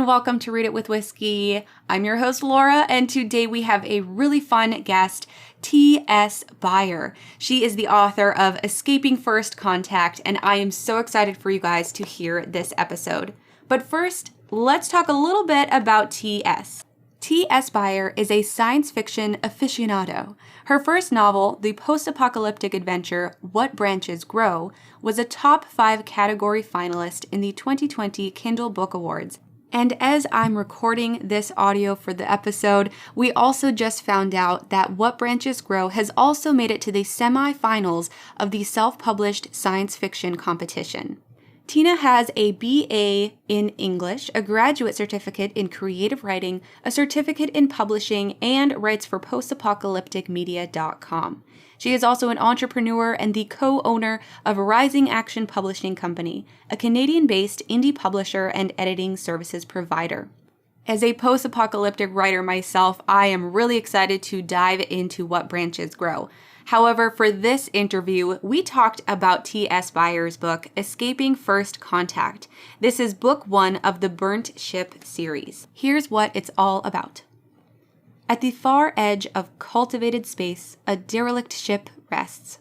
and welcome to Read It with Whiskey. I'm your host, Laura, and today we have a really fun guest, T.S. Beier. She is the author of Escaping First Contact, and I am so excited for you guys to hear this episode. But first, let's talk a little bit about T.S. T.S. Beier is a science fiction aficionado. Her first novel, the post-apocalyptic adventure What Branches Grow, was a top 5 category finalist in the 2020 Kindle Book Awards. And as I'm recording this audio for the episode, we also just found out that What Branches Grow has also made it to the semifinals of the self-published science fiction competition. Tina has a BA in English, a graduate certificate in creative writing, a certificate in publishing, and writes for postapocalypticmedia.com. She is also an entrepreneur and the co-owner of Rising Action Publishing Company, a Canadian-based indie publisher and editing services provider. As a post-apocalyptic writer myself, I am really excited to dive into What Branches Grow. However, for this interview, we talked about T.S. Beier's book, Escaping First Contact. This is book 1 of the Burnt Ship series. Here's what it's all about. At the far edge of cultivated space, a derelict ship rests.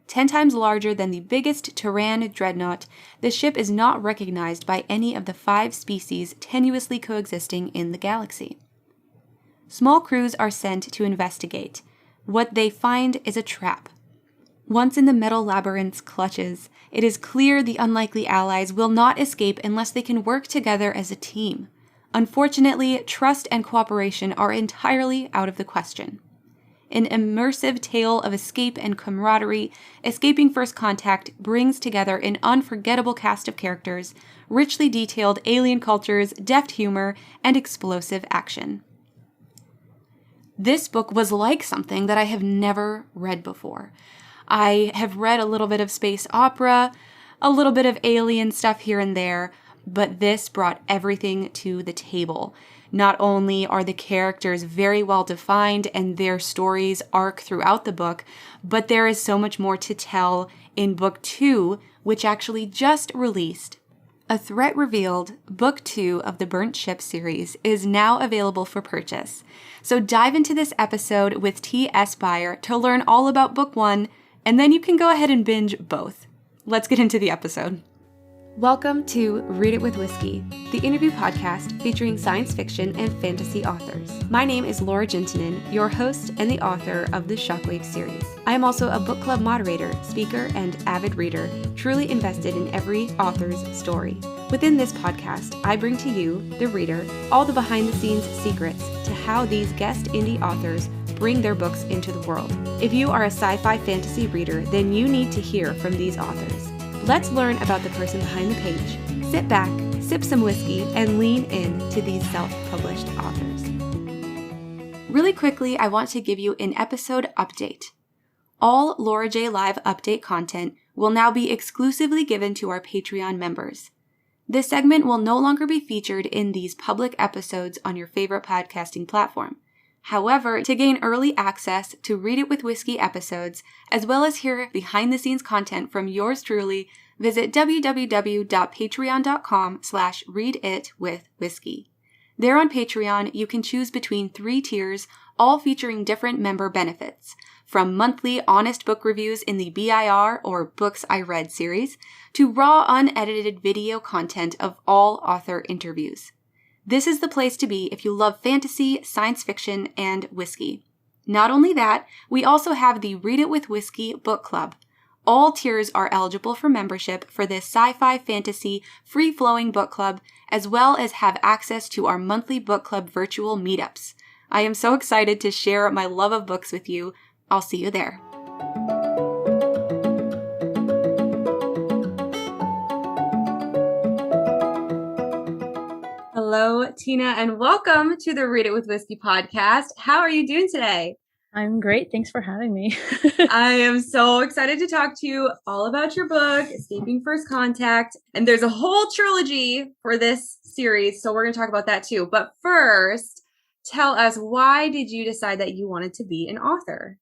10 times larger than the biggest Terran dreadnought, the ship is not recognized by any of the 5 species tenuously coexisting in the galaxy. Small crews are sent to investigate. What they find is a trap. Once in the metal labyrinth's clutches, it is clear the unlikely allies will not escape unless they can work together as a team. Unfortunately, trust and cooperation are entirely out of the question. An immersive tale of escape and camaraderie, Escaping First Contact brings together an unforgettable cast of characters, richly detailed alien cultures, deft humor, and explosive action. This book was like something that I have never read before. I have read a little bit of space opera, a little bit of alien stuff here and there, but this brought everything to the table. Not only are the characters very well defined and their stories arc throughout the book, but there is so much more to tell in book 2, which actually just released. A Threat Revealed, Book 2 of the Burnt Ship series, is now available for purchase. So dive into this episode with T.S. Beier to learn all about Book 1, and then you can go ahead and binge both. Let's get into the episode. Welcome to Read It with Whiskey, the interview podcast featuring science fiction and fantasy authors. My name is Laura Juntunen, your host and the author of the Shockwave series. I am also a book club moderator, speaker, and avid reader, truly invested in every author's story. Within this podcast, I bring to you, the reader, all the behind-the-scenes secrets to how these guest indie authors bring their books into the world. If you are a sci-fi fantasy reader, then you need to hear from these authors. Let's learn about the person behind the page. Sit back, sip some whiskey, and lean in to these self-published authors. Really quickly, I want to give you an episode update. All Laura J. Live update content will now be exclusively given to our Patreon members. This segment will no longer be featured in these public episodes on your favorite podcasting platform. However, to gain early access to Read It with Whiskey episodes, as well as hear behind-the-scenes content from yours truly, visit www.patreon.com/readitwithwhiskey. There on Patreon, you can choose between 3 tiers, all featuring different member benefits, from monthly honest book reviews in the BIR or Books I Read series, to raw unedited video content of all author interviews. This is the place to be if you love fantasy, science fiction, and whiskey. Not only that, we also have the Read It with Whiskey book club. All tiers are eligible for membership for this sci-fi fantasy free-flowing book club, as well as have access to our monthly book club virtual meetups. I am so excited to share my love of books with you. I'll see you there. Hello, Tina, and welcome to the Read It with Whiskey podcast. How are you doing today? I'm great. Thanks for having me. I am so excited to talk to you all about your book, Escaping First Contact. And there's a whole trilogy for this series, so we're going to talk about that too. But first, tell us, why did you decide that you wanted to be an author?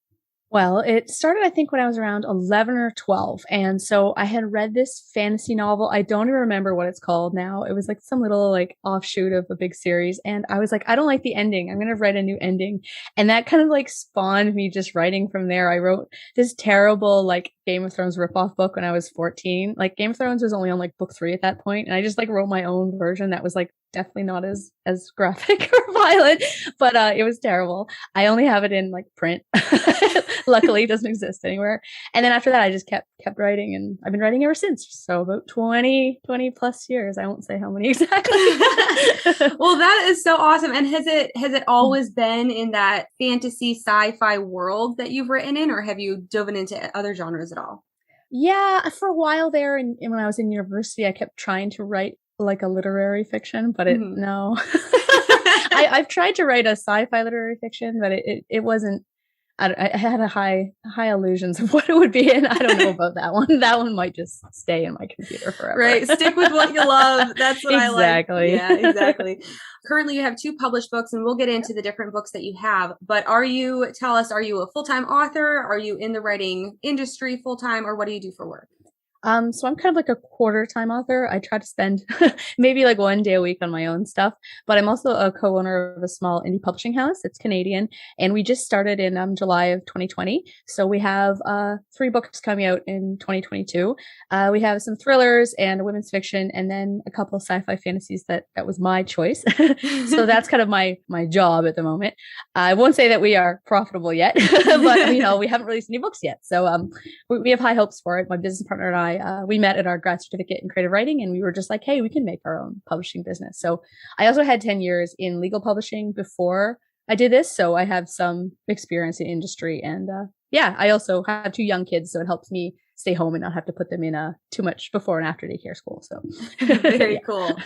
Well, it started, I think, when I was around 11 or 12. And so I had read this fantasy novel. I don't even remember what it's called now. It was like some little like offshoot of a big series. And I was like, I don't like the ending. I'm going to write a new ending. And that kind of like spawned me just writing from there. I wrote this terrible like Game of Thrones ripoff book when I was 14. Like Game of Thrones was only on like book 3 at that point, and I just like wrote my own version that was like definitely not as graphic or violent, but it was terrible. I only have it in like print. Luckily, it doesn't exist anywhere. And then after that, I just kept writing, and I've been writing ever since. So about 20 plus years. I won't say how many exactly. Well, that is so awesome. And has it always been in that fantasy sci-fi world that you've written in, or have you dove into other genres at all? Yeah, for a while there, and when I was in university, I kept trying to write like a literary fiction, but no. I've tried to write a sci-fi literary fiction, but it wasn't. I had a high illusions of what it would be, and I don't know about that one. That one might just stay in my computer forever. Right. Stick with what you love. That's what exactly. I like. Yeah, exactly. Currently, you have 2 published books, and we'll get into the different books that you have. But tell us, are you a full-time author? Are you in the writing industry full-time, or what do you do for work? So I'm kind of like a quarter-time author. I try to spend maybe like 1 day a week on my own stuff, but I'm also a co-owner of a small indie publishing house. It's Canadian, and we just started in July of 2020. So we have 3 books coming out in 2022. We have some thrillers and women's fiction, and then a couple of sci-fi fantasies that was my choice. So that's kind of my job at the moment. I won't say that we are profitable yet, but we haven't released any books yet. So we have high hopes for it. My business partner and I, we met at our grad certificate in creative writing, and we were just like, hey, we can make our own publishing business. So I also had 10 years in legal publishing before I did this. So I have some experience in industry, and I also have 2 young kids. So it helps me stay home and not have to put them in too much before and after daycare school. So very cool.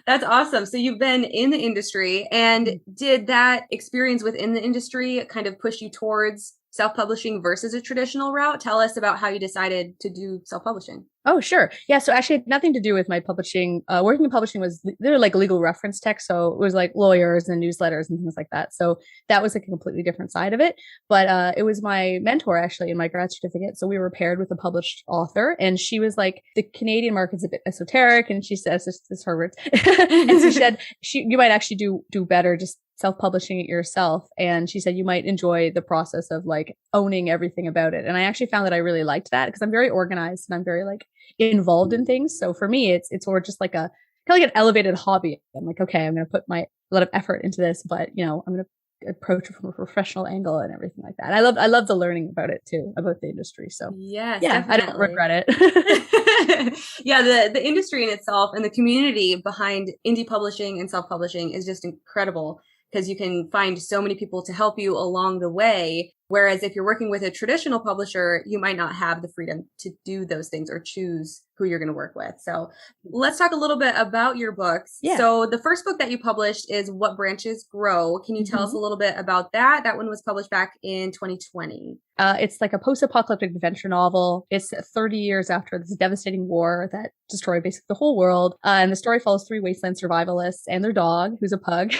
That's awesome. So you've been in the industry, and did that experience within the industry kind of push you towards self-publishing versus a traditional route? Tell us about how you decided to do self-publishing. Oh, sure. Yeah. So actually, it had nothing to do with my publishing. Working in publishing they're like legal reference text. So it was like lawyers and newsletters and things like that. So that was a completely different side of it. But it was my mentor actually in my grad certificate. So we were paired with a published author, and she was like, the Canadian market's a bit esoteric. And she says, this is her words. And she said, you might actually do better just self-publishing it yourself. And she said you might enjoy the process of like owning everything about it. And I actually found that I really liked that, because I'm very organized and I'm very like involved in things. So for me, it's sort of just like a kind of like an elevated hobby. I'm like, okay, I'm going to put a lot of effort into this, but I'm going to approach it from a professional angle and everything like that. I love the learning about it too, about the industry. So yes, yeah, definitely. I don't regret it. Yeah, the industry in itself and the community behind indie publishing and self-publishing is just incredible, because you can find so many people to help you along the way. Whereas if you're working with a traditional publisher, you might not have the freedom to do those things or choose who you're going to work with. So let's talk a little bit about your books. Yeah. So the first book that you published is What Branches Grow. Can you tell us a little bit about that? That one was published back in 2020. It's like a post-apocalyptic adventure novel. It's 30 years after this devastating war that destroyed basically the whole world. And the story follows 3 wasteland survivalists and their dog, who's a pug,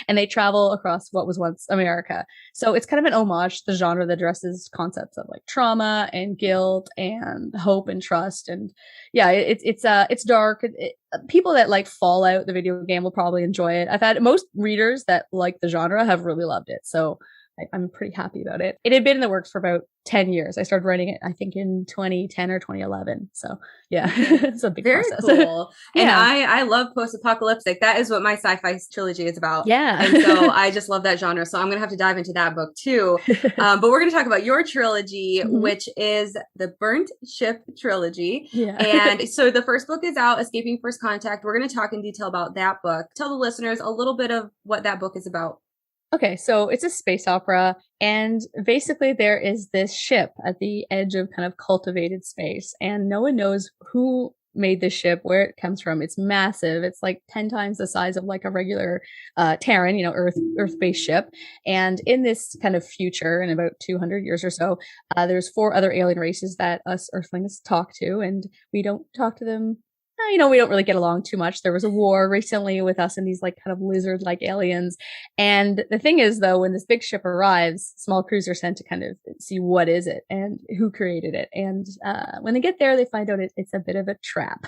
and they travel across what was once America. So it's kind of an homage to the genre that addresses concepts of like trauma and guilt and hope and trust. And yeah, it's dark. People that like Fallout, the video game, will probably enjoy it. I've had most readers that like the genre have really loved it. So I'm pretty happy about it. It had been in the works for about 10 years. I started writing it, I think, in 2010 or 2011. So yeah, it's a big process. Cool. And I love post-apocalyptic. That is what my sci-fi trilogy is about. Yeah. And so I just love that genre. So I'm going to have to dive into that book too. But we're going to talk about your trilogy, which is the Burnt Ship trilogy. Yeah. And so the first book is out, Escaping First Contact. We're going to talk in detail about that book. Tell the listeners a little bit of what that book is about. Okay, so it's a space opera, and basically there is this ship at the edge of kind of cultivated space, and no one knows who made this ship, where it comes from. It's massive. It's like 10 times the size of like a regular Terran, Earth-based ship. And in this kind of future, in about 200 years or so, there's 4 other alien races that us Earthlings talk to, and we don't talk to them you know, we don't really get along too much. There was a war recently with us and these like kind of lizard-like aliens. And the thing is, though, when this big ship arrives, small crews are sent to kind of see what is it and who created it. And when they get there, they find out it's a bit of a trap.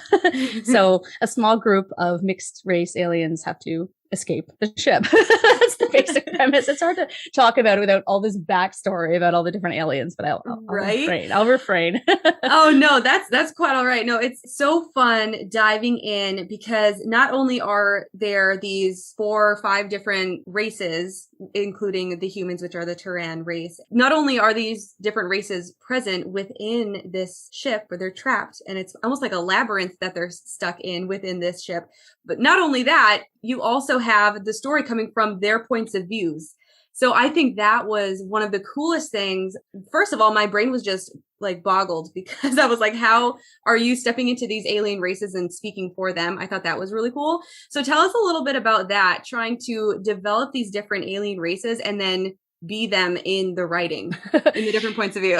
So a small group of mixed race aliens have to escape the ship. That's the basic premise. It's hard to talk about it without all this backstory about all the different aliens, but I'll refrain. I'll refrain. Oh no, that's quite all right. No, it's so fun diving in because not only are there these 4 or 5 different races, including the humans, which are the Turan race. Not only are these different races present within this ship where they're trapped, and it's almost like a labyrinth that they're stuck in within this ship, but not only that, you also have the story coming from their points of views. So I think that was one of the coolest things. First of all, my brain was just like boggled because I was like, how are you stepping into these alien races and speaking for them? I thought that was really cool. So tell us a little bit about that, trying to develop these different alien races and then be them in the writing in the different points of view.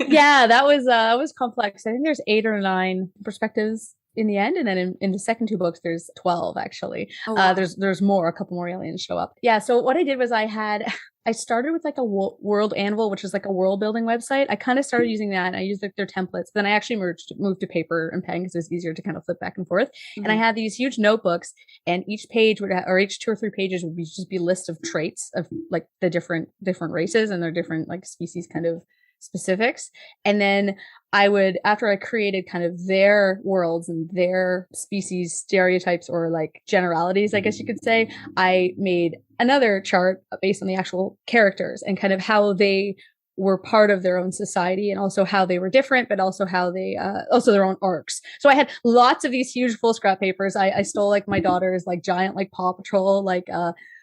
Yeah, that was complex. I think there's 8 or 9 perspectives in the end, and then in the second 2 books there's 12 actually. Oh, wow. There's more, a couple more aliens show up. Yeah, so what I did was I started with like a World Anvil, which is like a world building website. I kind of started using that, and I used like their templates. Then I actually moved to paper and pen because it was easier to kind of flip back and forth. Mm-hmm. And I had these huge notebooks, and each page or each 2 or 3 pages would just be a list of traits of like the different races and their different like species kind of specifics. And then I would, after I created kind of their worlds and their species stereotypes or like generalities, I guess you could say, I made another chart based on the actual characters and kind of how they were part of their own society, and also how they were different, but also how they also their own arcs. So I had lots of these huge full scrap papers. I stole like my daughter's like giant like Paw Patrol like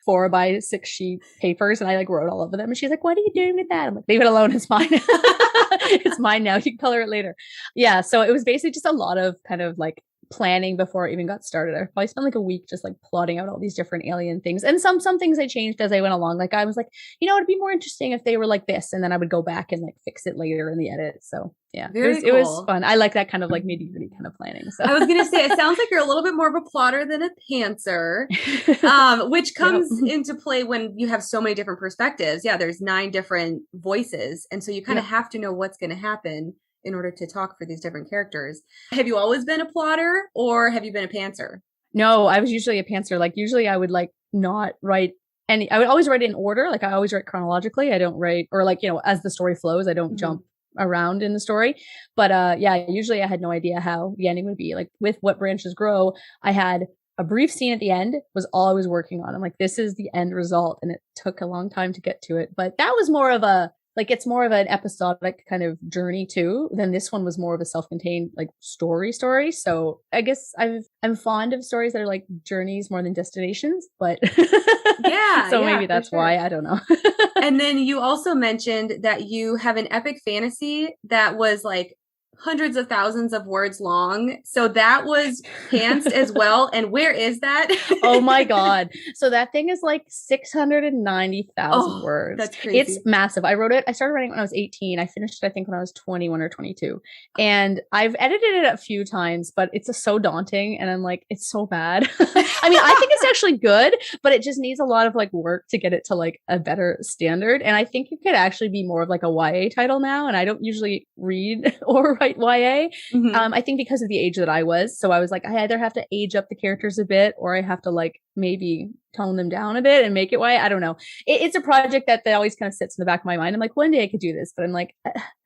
4x6 sheet papers, and I like wrote all over them. And she's like, "What are you doing with that?" I'm like, "Leave it alone. It's mine. It's mine now. You can color it later." Yeah. So it was basically just a lot of kind of like planning before I even got started. I probably spent like a week just like plotting out all these different alien things, and some things I changed as I went along. Like I was like, you know, it'd be more interesting if they were like this, and then I would go back and like fix it later in the edit. So yeah, it was fun. I like that kind of like nitty-gritty kind of planning. So I was gonna say, it sounds like you're a little bit more of a plotter than a pantser, which comes into play when you have so many different perspectives. Yeah, there's 9 different voices, and so you kind of have to know what's going to happen in order to talk for these different characters. Have you always been a plotter, or have you been a pantser? No, I was usually a pantser. Like usually I would like not write I would always write in order. Like I always write chronologically. I don't write, or like, you know, as the story flows, I don't jump around in the story. But yeah, usually I had no idea how the ending would be. Like with What Branches Grow, I had a brief scene at the end was all I was working on. I'm like, this is the end result. And it took a long time to get to it. But that was more of a, like, it's more of an episodic kind of journey too. Then this one was more of a self-contained like story. So I guess I'm fond of stories that are like journeys more than destinations, but yeah. So maybe that's why, I don't know. And then you also mentioned that you have an epic fantasy that was like hundreds of thousands of words long. So that was pantsed as well. And where is that? Oh my God. So that thing is like 690,000 words. That's crazy. It's massive. I started writing when I was 18. I finished it, I think, when I was 21 or 22. And I've edited it a few times, but it's so daunting. And I'm like, it's so bad. I mean, I think it's actually good, but it just needs a lot of like work to get it to like a better standard. And I think it could actually be more of like a YA title now. And I don't usually read or write YA. I think because of the age that I was. So I was like, I either have to age up the characters a bit, or I have to like maybe tone them down a bit and make it YA. I don't know. It's a project that always kind of sits in the back of my mind. I'm like, one day I could do this, but I'm like,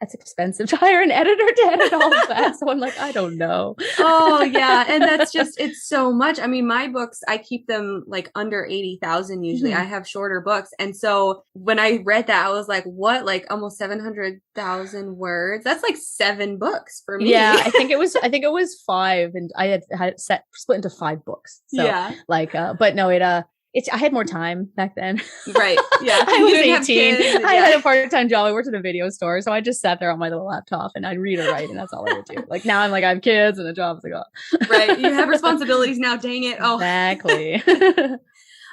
that's expensive to hire an editor to edit all of that. So I'm like, I don't know. Oh yeah. And that's just, it's so much. I mean, my books, I keep them like under 80,000 usually. I have shorter books. And so when I read that, I was like, what? Like almost 700,000 words? That's like 7 books for me. Yeah, I think it was 5, and I had it split into 5 books. So yeah. Like, but no, I had more time back then. Right. Yeah. I was 18. I had a part-time job. I worked at a video store. So I just sat there on my little laptop and I'd read or write, and that's all I would do. Like now I'm like, I have kids and a job. Like, oh. Right. You have responsibilities now. Dang it. Oh, exactly.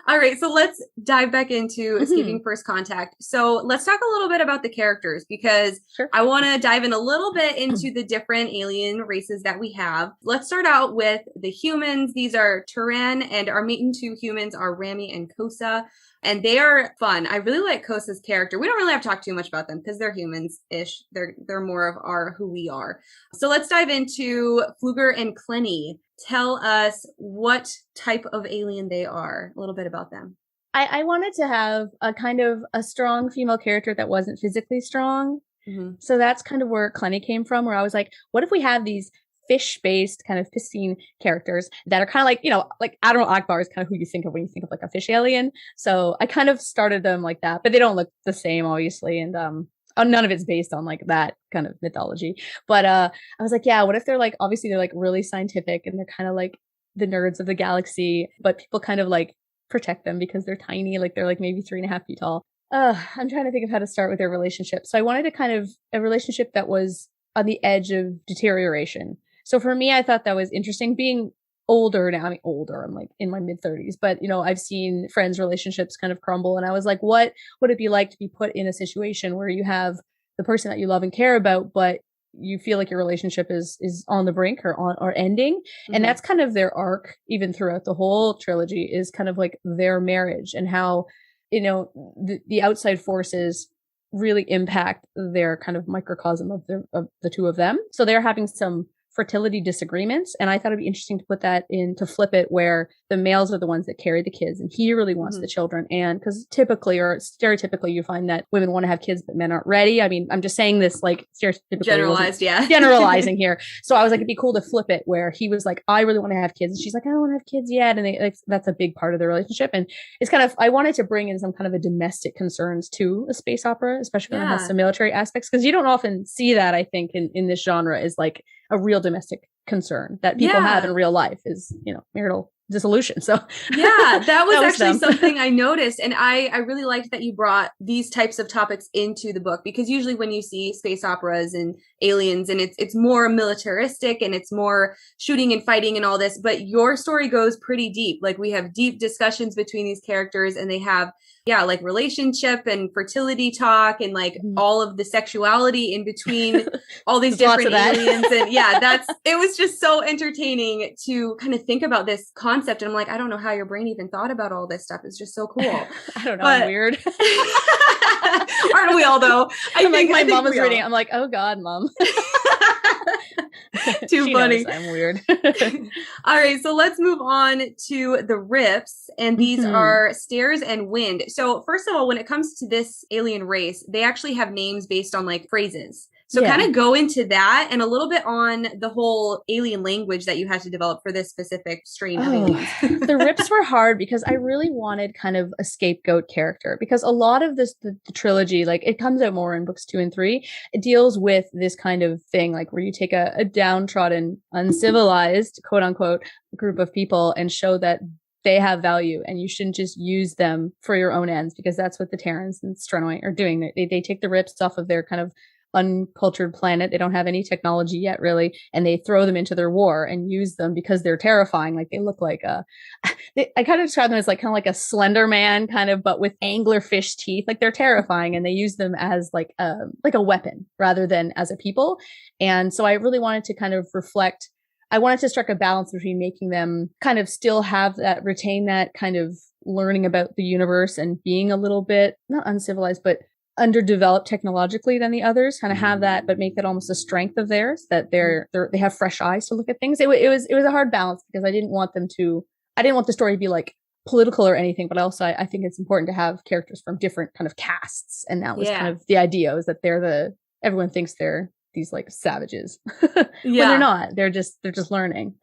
All right, so let's dive back into Escaping First Contact. So let's talk a little bit about the characters, because I want to dive in a little bit into the different alien races that we have. Let's start out with the humans. These are Turan, and our main two humans are Rami and Kosa. And they are fun. I really like Kosa's character. We don't really have to talk too much about them because they're humans-ish. They're more of who we are. So let's dive into Fluger and Clenny. Tell us what type of alien they are. A little bit about them. I wanted to have a kind of a strong female character that wasn't physically strong. Mm-hmm. So that's kind of where Clenny came from, where I was like, what if we have these fish-based kind of piscine characters that are kind of like, like Admiral Akbar is kind of who you think of when you think of like a fish alien. So I kind of started them like that, but they don't look the same, obviously. And none of it's based on like that kind of mythology. But I was like, yeah, what if they're like, obviously they're like really scientific and they're kind of like the nerds of the galaxy, but people kind of like protect them because they're tiny, like they're like maybe 3.5 feet tall. I'm trying to think of how to start with their relationship. So I wanted to kind of a relationship that was on the edge of deterioration. So for me, I thought that was interesting. Being older now, I'm like in my mid-30s, but I've seen friends' relationships kind of crumble. And I was like, what would it be like to be put in a situation where you have the person that you love and care about, but you feel like your relationship is on the brink or ending? Mm-hmm. And that's kind of their arc, even throughout the whole trilogy, is kind of like their marriage and how, the outside forces really impact their kind of microcosm of the two of them. So they're having some fertility disagreements. And I thought it'd be interesting to put that in, to flip it, where the males are the ones that carry the kids and he really wants the children. And because typically or stereotypically, you find that women want to have kids, but men aren't ready. I mean, I'm just saying this like stereotypically. Generalized, yeah. Generalizing here. So I was like, it'd be cool to flip it where he was like, I really want to have kids. And she's like, I don't want to have kids yet. And that's a big part of their relationship. And it's kind of, I wanted to bring in some kind of a domestic concerns to a space opera, especially when it has some military aspects, because you don't often see that, I think, in this genre, is like a real domestic concern that people have in real life is, marital dissolution. So yeah, that was actually something I noticed. And I really liked that you brought these types of topics into the book, because usually when you see space operas and aliens and it's more militaristic and it's more shooting and fighting and all this, but your story goes pretty deep. Like we have deep discussions between these characters and they have like relationship and fertility talk and like all of the sexuality in between all these different aliens. And it was just so entertaining to kind of think about this concept. And I'm like, I don't know how your brain even thought about all this stuff. It's just so cool. I don't know. I'm weird. Aren't we all though? I think my mom was reading. I'm like, oh God, Mom. Too funny. Knows I'm weird. All right, so let's move on to the rips, and these are Stairs and Wind. So first of all, when it comes to this alien race, they actually have names based on like phrases. So kind of go into that and a little bit on the whole alien language that you had to develop for this specific strain of aliens. The rips were hard because I really wanted kind of a scapegoat character, because a lot of this, the trilogy, like it comes out more in books 2 and 3. It deals with this kind of thing, like where you take a downtrodden, uncivilized, quote unquote, group of people and show that they have value and you shouldn't just use them for your own ends, because that's what the Terrans and Strenoy are doing. They take the rips off of their kind of uncultured planet. They don't have any technology yet, really, and they throw them into their war and use them because they're terrifying. Like they look like I kind of describe them as like kind of like a Slender Man, kind of, but with anglerfish teeth. Like they're terrifying, and they use them as like a weapon rather than as a people. And so I really wanted to kind of reflect. I wanted to strike a balance between making them kind of still have that, retain that kind of learning about the universe and being a little bit not uncivilized, but underdeveloped technologically than the others, kind of have that, but make that almost a strength of theirs, that they have fresh eyes to look at things. It was a hard balance, because I didn't want the story to be like political or anything, but also I think it's important to have characters from different kind of castes. And that was kind of the idea, is that everyone thinks they're these like savages. When they're not, they're just learning.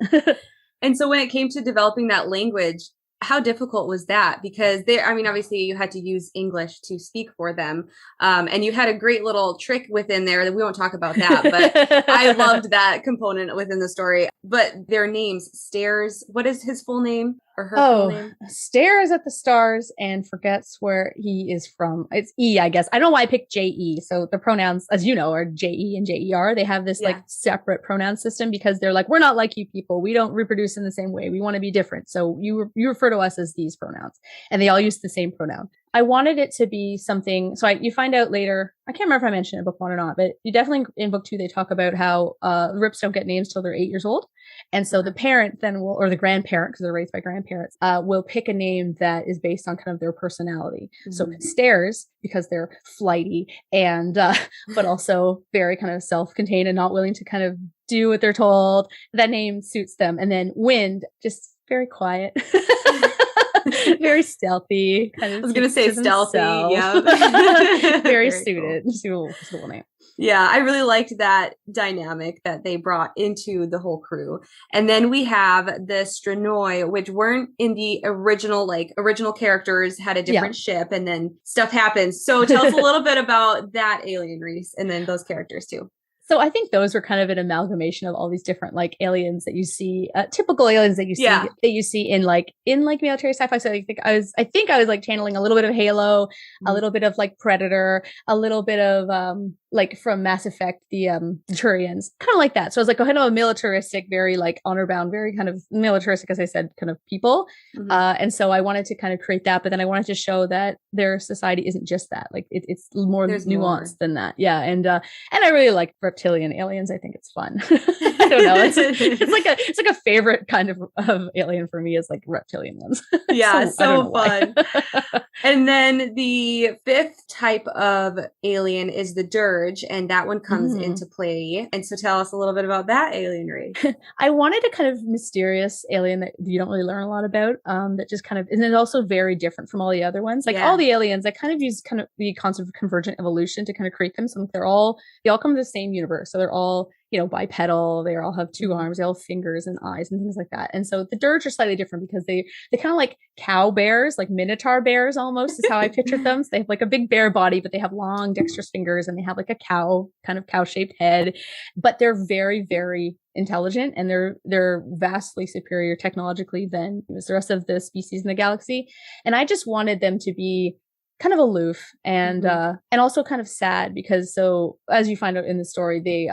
And so when it came to developing that language, how difficult was that? Because obviously you had to use English to speak for them. And you had a great little trick within there that we won't talk about that, but I loved that component within the story. But their names, Stairs, what is his full name? or her full name? Stares at the stars and forgets where he is from. It's E, I guess. I don't know why I picked J-E. So the pronouns, as you know, are J-E and J-E-R. They have this like separate pronoun system because they're like, we're not like you people. We don't reproduce in the same way. We want to be different. So you refer to us as these pronouns. And they all use the same pronoun. I wanted it to be something. So you find out later, I can't remember if I mentioned it in book 1 or not, but you definitely in book 2, they talk about how Rips don't get names till they're 8 years old. And so the parent then will, or the grandparent, because they're raised by grandparents, will pick a name that is based on kind of their personality. Mm-hmm. So Stairs, because they're flighty and, but also very kind of self-contained and not willing to kind of do what they're told. That name suits them. And then Wind, just very quiet. Very stealthy. Kind of I was going to say stealthy. Yeah. Very suited. Suitable name. Yeah, I really liked that dynamic that they brought into the whole crew. And then we have the Stranoi, which weren't in the original characters, had a different ship, and then stuff happens. So tell us a little bit about that alien race and then those characters too. So I think those were kind of an amalgamation of all these different like aliens that you see, typical aliens that you see in military sci-fi. So I think I was like channeling a little bit of Halo, a little bit of like Predator, a little bit of like from Mass Effect, the Turians, kind of like that. So I was like, kind of a militaristic, very like honor bound, very kind of militaristic, as I said, kind of people. Mm-hmm. And so I wanted to kind of create that, but then I wanted to show that their society isn't just that. Like it's more nuanced than that. Yeah. And I really like reptilian aliens. I think it's fun. I don't know. It's like a favorite kind of alien for me is like reptilian ones. Yeah. so fun. And then the 5th type of alien is the Dirge, and that one comes into play. And so tell us a little bit about that alien race. I wanted a kind of mysterious alien that you don't really learn a lot about, that just kind of, and it's also very different from all the other ones. Like all the aliens, I kind of use kind of the concept of convergent evolution to kind of create them. So they all come from the same universe. So they're all, bipedal. They all have 2 arms, they all have fingers and eyes and things like that. And so the Dirge are slightly different because they kind of like cow bears, like minotaur bears almost is how I pictured them. So they have like a big bear body, but they have long dexterous fingers and they have like a cow shaped head, but they're very, very intelligent and they're vastly superior technologically than the rest of the species in the galaxy. And I just wanted them to be kind of aloof and also kind of sad because so as you find out in the story, they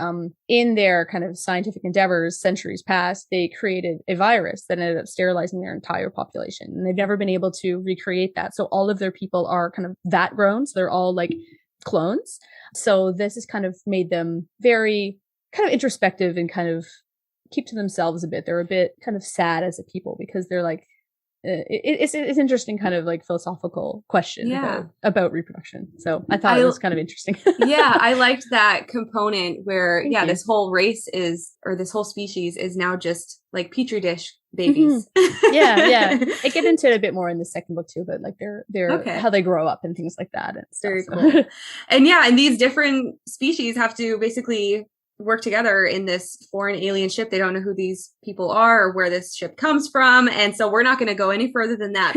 in their kind of scientific endeavors centuries past, they created a virus that ended up sterilizing their entire population, and they've never been able to recreate that. So all of their people are kind of that grown, so they're all like clones. So this has kind of made them very kind of introspective and kind of keep to themselves a bit. They're a bit kind of sad as a people because they're like it's interesting kind of like philosophical question about reproduction. So I thought it was kind of interesting. Yeah, I liked that component where this whole race this whole species is now just like petri dish babies. Mm-hmm. Yeah. I get into it a bit more in the second book too, but like they're how they grow up and things like that. And stuff, very cool. And these different species have to basically work together in this foreign alien ship. They don't know who these people are or where this ship comes from. And so we're not going to go any further than that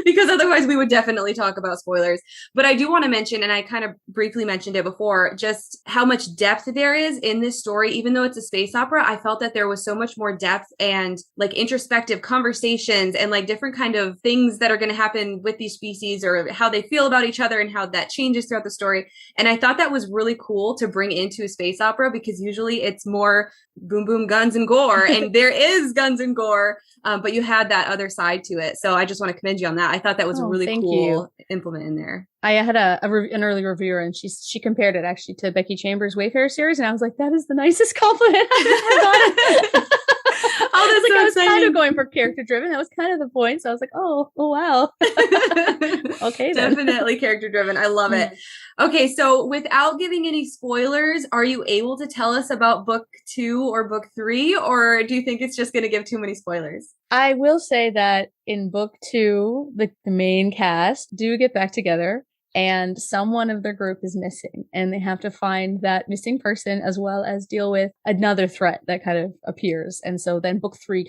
because otherwise we would definitely talk about spoilers. But I do want to mention, and I kind of briefly mentioned it before, just how much depth there is in this story. Even though it's a space opera, I felt that there was so much more depth and like introspective conversations and like different kind of things that are going to happen with these species or how they feel about each other and how that changes throughout the story. And I thought that was really cool to bring into a space opera because usually it's more boom, boom, guns and gore, and there is guns and gore, but you had that other side to it. So I just want to commend you on that. I thought that was a really cool implement in there. I had an early reviewer, and she compared it actually to Becky Chambers' Wayfarer series, and I was like, that is the nicest compliment I've ever gotten. I was kind of going for character driven. That was kind of the point. So I was like, oh wow. Okay, then. Definitely character driven. I love it. Okay, so without giving any spoilers, are you able to tell us about book 2 or book 3, or do you think it's just going to give too many spoilers? I will say that in book 2, the main cast do get back together. And someone of their group is missing, and they have to find that missing person as well as deal with another threat that kind of appears. And so then book 2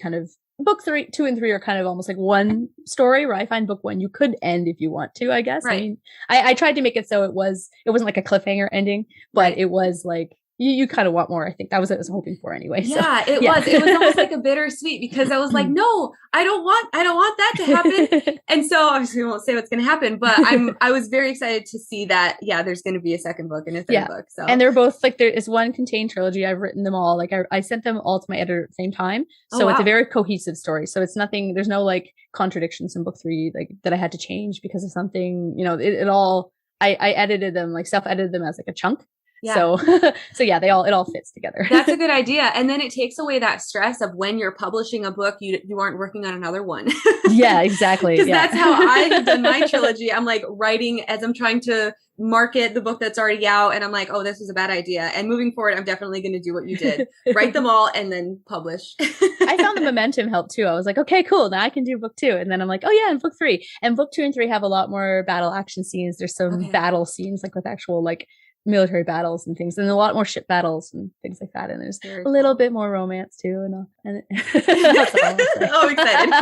and 3 are kind of almost like one story, where I find book 1 you could end if you want to, I guess. Right. I mean, I tried to make it so it wasn't like a cliffhanger ending, but it was like you kind of want more. I think that was what I was hoping for anyway. Yeah, so, it was. It was almost like a bittersweet because I was like, no, I don't want that to happen. And so obviously we won't say what's going to happen, but I was very excited to see that. Yeah, there's going to be a second book and a third book. So, and they're both like, there is one contained trilogy. I've written them all. Like I sent them all to my editor at the same time. So it's a very cohesive story. So it's nothing, there's no like contradictions in book 3, like that I had to change because of something, it all, I edited them, like self-edited them as like a chunk. Yeah. So yeah, it all fits together. That's a good idea. And then it takes away that stress of when you're publishing a book, you aren't working on another one. Yeah, exactly. Because that's how I've done my trilogy. I'm like writing as I'm trying to market the book that's already out. And I'm like, oh, this is a bad idea. And moving forward, I'm definitely going to do what you did. Write them all and then publish. I found the momentum helped too. I was like, okay, cool. Now I can do book 2. And then I'm like, oh yeah, and book 3. And book 2 and 3 have a lot more battle action scenes. There's some battle scenes like with actual like military battles and things, and a lot more ship battles and things like that. And there's a little bit more romance too. And oh, excited.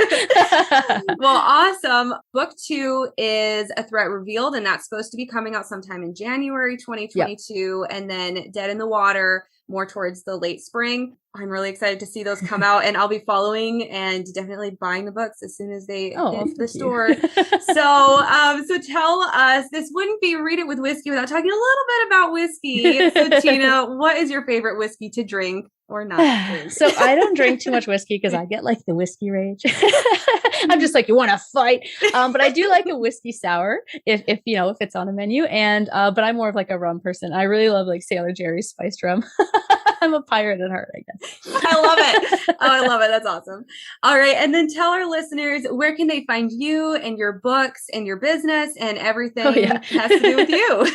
Well, awesome. Book 2 is A Threat Revealed, and that's supposed to be coming out sometime in January 2022. Yep. And then Dead in the Water more towards the late spring. I'm really excited to see those come out, and I'll be following and definitely buying the books as soon as they hit the store. So tell us, this wouldn't be Read It with Whiskey without talking a little bit about whiskey. So Tina, what is your favorite whiskey to drink or not drink? So I don't drink too much whiskey because I get like the whiskey rage. I'm just like, you want to fight? But I do like a whiskey sour if it's on a menu. And but I'm more of like a rum person. I really love like Sailor Jerry's spiced rum. I'm a pirate at heart, I guess. I love it. Oh, I love it. That's awesome. All right. And then tell our listeners, where can they find you and your books and your business and everything that has to do with you?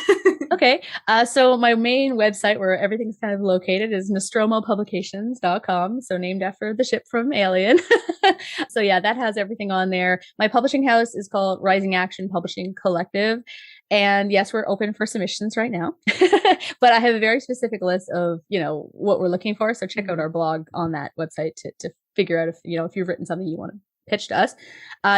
Okay. So my main website where everything's kind of located is nostromopublications.com. So named after the ship from Alien. So yeah, that has everything on there. My publishing house is called Rising Action Publishing Collective. And yes, we're open for submissions right now, but I have a very specific list of, what we're looking for. So check out our blog on that website to figure out if you've written something you want to pitch to us.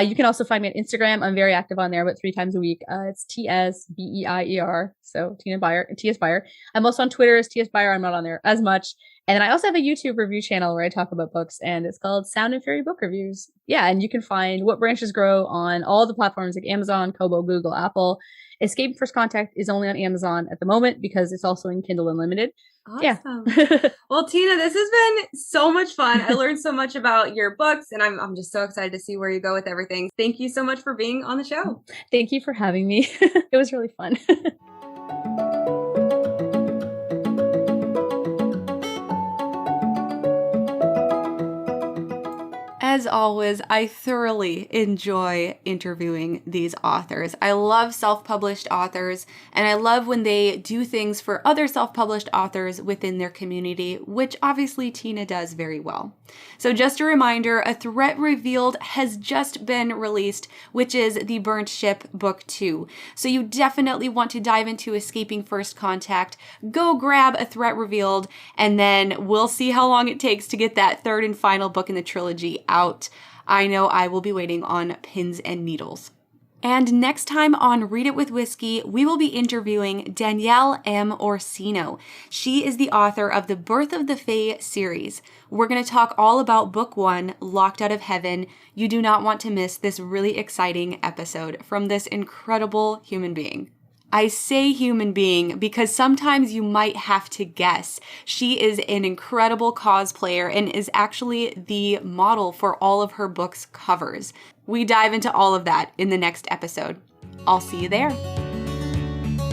You can also find me on Instagram. I'm very active on there, but 3 times a week. It's TSBEIER. So Tina Beier, TS Beier. I'm also on Twitter as TS Beier. I'm not on there as much. And then I also have a YouTube review channel where I talk about books, and it's called Sound and Fury Book Reviews. Yeah. And you can find What Branches Grow on all the platforms like Amazon, Kobo, Google, Apple. Escape First Contact is only on Amazon at the moment because it's also in Kindle Unlimited. Awesome. Yeah. Well, Tina, this has been so much fun. I learned so much about your books, and I'm just so excited to see where you go with everything. Thank you so much for being on the show. Thank you for having me. It was really fun. As always, I thoroughly enjoy interviewing these authors. I love self-published authors, and I love when they do things for other self-published authors within their community, which obviously Tina does very well. So just a reminder, A Threat Revealed has just been released, which is The Burnt Ship Book 2. So you definitely want to dive into Escaping First Contact, go grab A Threat Revealed, and then we'll see how long it takes to get that third and final book in the trilogy out. I know I will be waiting on pins and needles. And next time on Read It with Whiskey, we will be interviewing Danielle M. Orsino. She is the author of the Birth of the Fae series. We're going to talk all about Book 1, Locked Out of Heaven. You do not want to miss this really exciting episode from this incredible human being. I say human being because sometimes you might have to guess. She is an incredible cosplayer and is actually the model for all of her books' covers. We dive into all of that in the next episode. I'll see you there.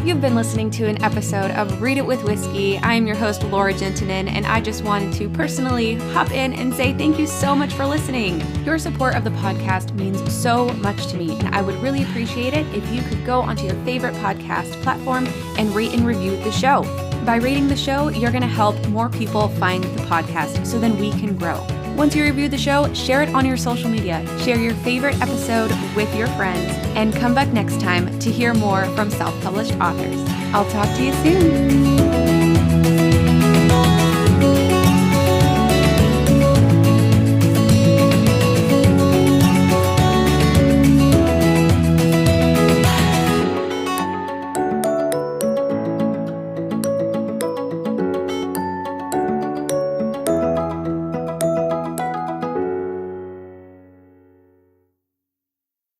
You've been listening to an episode of Read It with Whiskey. I am your host, Laura Juntunen, and I just wanted to personally hop in and say thank you so much for listening. Your support of the podcast means so much to me, and I would really appreciate it if you could go onto your favorite podcast platform and rate and review the show. By rating the show, you're going to help more people find the podcast so then we can grow. Once you review the show, share it on your social media. Share your favorite episode with your friends, and come back next time to hear more from self-published authors. I'll talk to you soon.